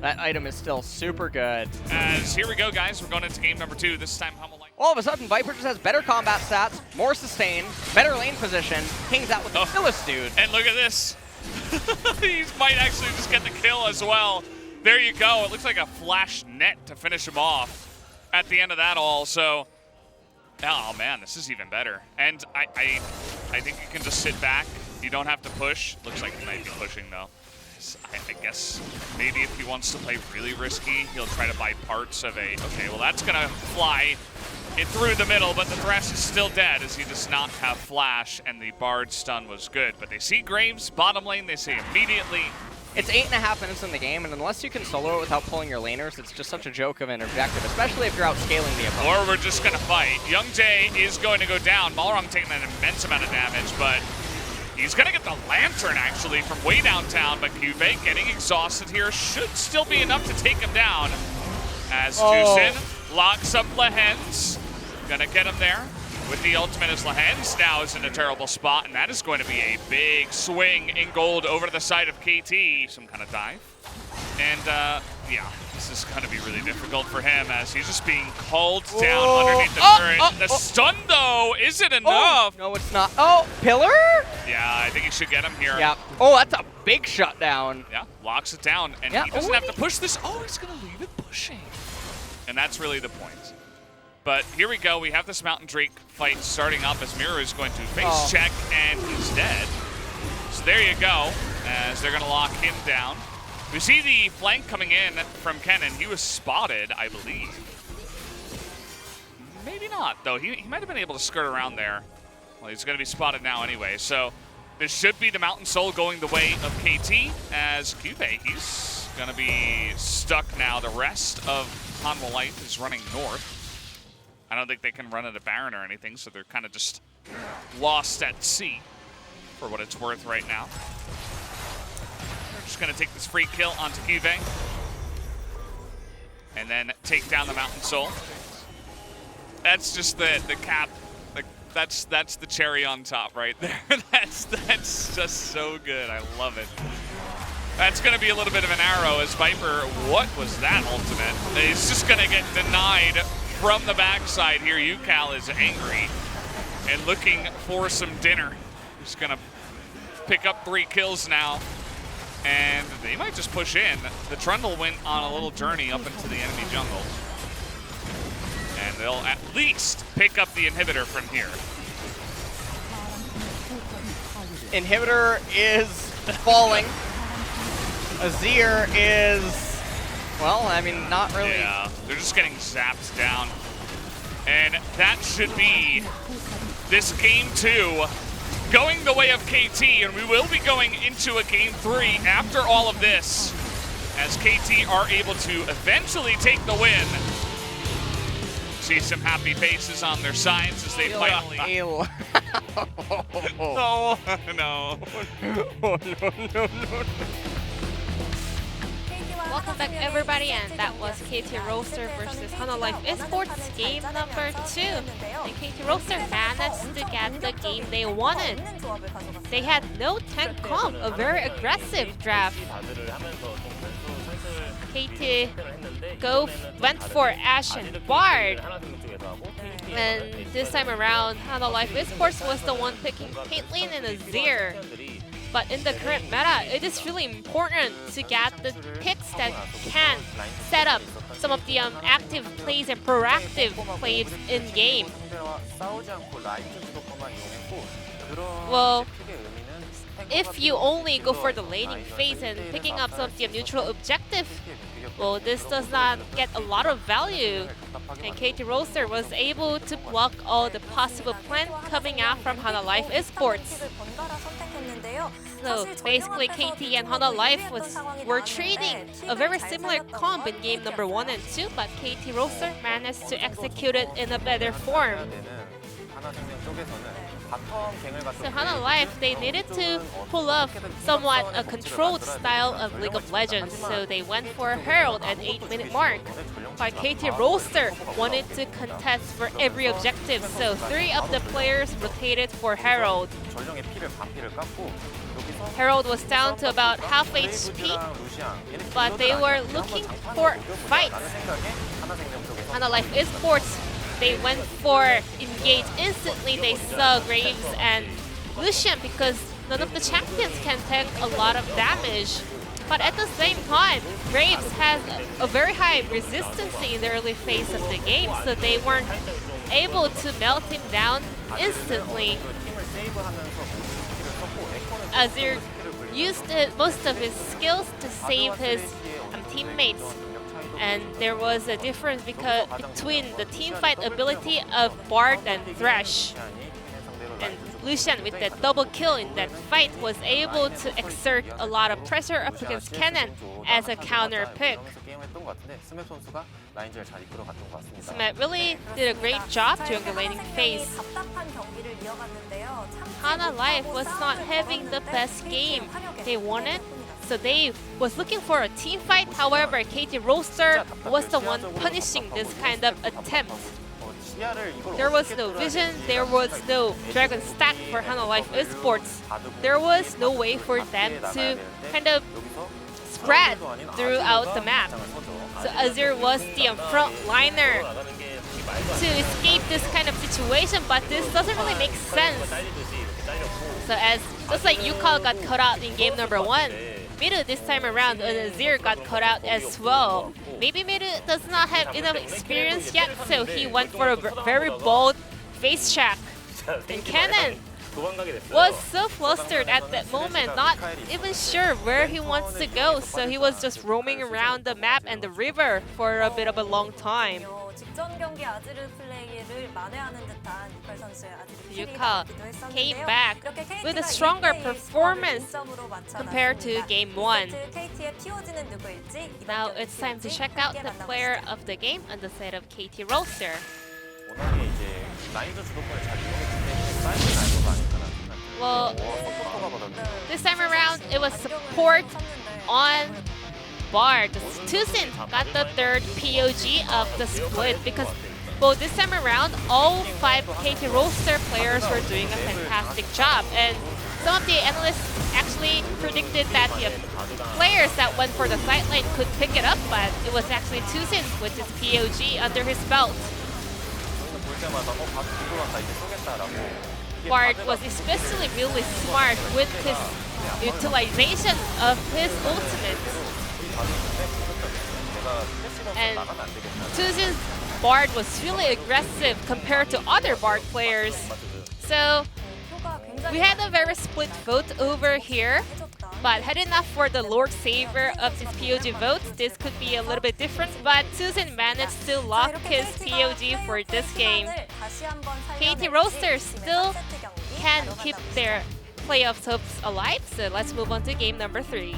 That item is still super good. As here we go, guys. We're going into game number 2. This time, Hummel. All of a sudden, Viper just has better combat stats, more sustain, better lane position, hangs out with the Phyllis dude. And look at this. He might actually just get the kill as well. There you go. It looks like a flash net to finish him off at the end of that all. So, oh man, this is even better. And I think you can just sit back. You don't have to push. Looks like he might be pushing though. I guess maybe if he wants to play really risky, he'll try to buy parts of a... Okay, well that's gonna fly it through the middle, but the Thresh is still dead as he does not have flash, and the Bard stun was good. But they see Graves, bottom lane, they see immediately. It's 8.5 minutes in the game, and unless you can solo it without pulling your laners, it's just such a joke of an objective, especially if you're outscaling the opponent. Or we're just gonna fight. Young Jay is going to go down. Balrog taking an immense amount of damage, but he's gonna get the Lantern actually from way downtown, but Cuvée getting exhausted here should still be enough to take him down. As Juicin locks up Lehens. Gonna get him there with the ultimate as Lehens now is in a terrible spot, and that is going to be a big swing in gold over to the side of KT. Some kind of dive. And yeah, this is gonna be really difficult for him as he's just being called down underneath the turret. The stun though isn't enough. No, it's not. Oh, pillar? Yeah, I think he should get him here. Yeah. Oh, that's a big shutdown. Yeah, locks it down, and he doesn't have to push this. Oh, he's gonna leave it pushing. And that's really the point. But here we go, we have this Mountain Drake fight starting up as Mira is going to face check, and he's dead. So there you go, as they're gonna lock him down. We see the flank coming in from Kennen. He was spotted, I believe. Maybe not, though. He might have been able to skirt around there. Well, he's gonna be spotted now anyway, so this should be the Mountain Soul going the way of KT, as Cuvée, he's gonna be stuck now. The rest of Hanwha Light is running north. I don't think they can run at a Baron or anything, so they're kind of just lost at sea, for what it's worth right now. They're just going to take this free kill onto Cuvée, and then take down the Mountain Soul. That's just the cap. That's the cherry on top right there. That's just so good. I love it. That's going to be a little bit of an arrow as Viper. What was that ultimate? He's just going to get denied from the backside here. Yukal is angry and looking for some dinner. He's going to pick up 3 kills now, and they might just push in. The Trundle went on a little journey up into the enemy jungle, and they'll at least pick up the inhibitor from here. Inhibitor is falling. Azir is... Well, I mean, not really. Yeah, they're just getting zapped down. And that should be this game 2 going the way of KT, and we will be going into a game 3 after all of this, as KT are able to eventually take the win. See some happy faces on their sides as they finally... Oh, no. Oh, no. Welcome back everybody, and that was KT Roaster versus Hanwha Life Esports game number 2. And KT Roaster managed to get the game they wanted. They had no tank comp, a very aggressive draft. KT went for Ashe and Bard. And this time around, Hanwha Life Esports was the one picking Caitlyn and Azir. But in the current meta, it is really important to get the picks that can set up some of the active plays and proactive plays in game. Well, if you only go for the laning phase and picking up some of the neutral objective, well, this does not get a lot of value. And KT Roaster was able to block all the possible plans coming out from Hanwha Life Esports. So basically, KT and Hanwha Life were trading a very similar comp in game number 1 and 2, but KT Roaster managed to execute it in a better form. So Hanwha Life, they needed to pull off somewhat a controlled style of League of Legends, so they went for a Herald at 8-minute mark. But KT Roaster wanted to contest for every objective, so 3 of the players rotated for Herald. Herald was down to about half HP, but they were looking for fights. Life Esports, they went for engage instantly. They saw Graves and Lucian because none of the champions can take a lot of damage. But at the same time, Graves has a very high resistance in the early phase of the game, so they weren't able to melt him down instantly. Azir used most of his skills to save his teammates. And there was a difference between the teamfight ability of Bard and Thresh. And Lucian, with that double kill in that fight, was able to exert a lot of pressure up against Kennen as a counter pick. Smet really did a great job during the laning phase. Hana Life was not having the best game they wanted, so they was looking for a team fight. However, KT Roaster was the one punishing this kind of attempt. There was no vision, there was no Dragon Stack for Hana Life Esports. There was no way for them to kind of spread throughout the map. So Azir was the front liner to escape this kind of situation, but this doesn't really make sense. So just like Yukal got cut out in game number 1, Miru this time around, Azir got cut out as well. Maybe Miru does not have enough experience yet, so he went for a very bold face check. And Kennen was so flustered at that moment, not even sure where he wants to go, so he was just roaming around the map and the river for a bit of a long time. Yukal came back with a stronger performance compared to game 1. Now it's time to check out the player of the game on the side of KT Roaster. Well, this time around it was support on Bard. Tuzin got the 3rd POG of the split because this time around all 5 KT Roaster players were doing a fantastic job, and some of the analysts actually predicted that the players that went for the sideline could pick it up, but it was actually Tuzin with his POG under his belt. Bard was especially really smart with his utilization of his ultimate. And Tuzin's Bard was really aggressive compared to other Bard players. So we had a very split vote over here. But had enough for the Lord Savior of this POG vote, this could be a little bit different, but Tuzin managed to lock his POG for this game. KT Roaster still can keep their playoff hopes alive, so let's move on to game number 3.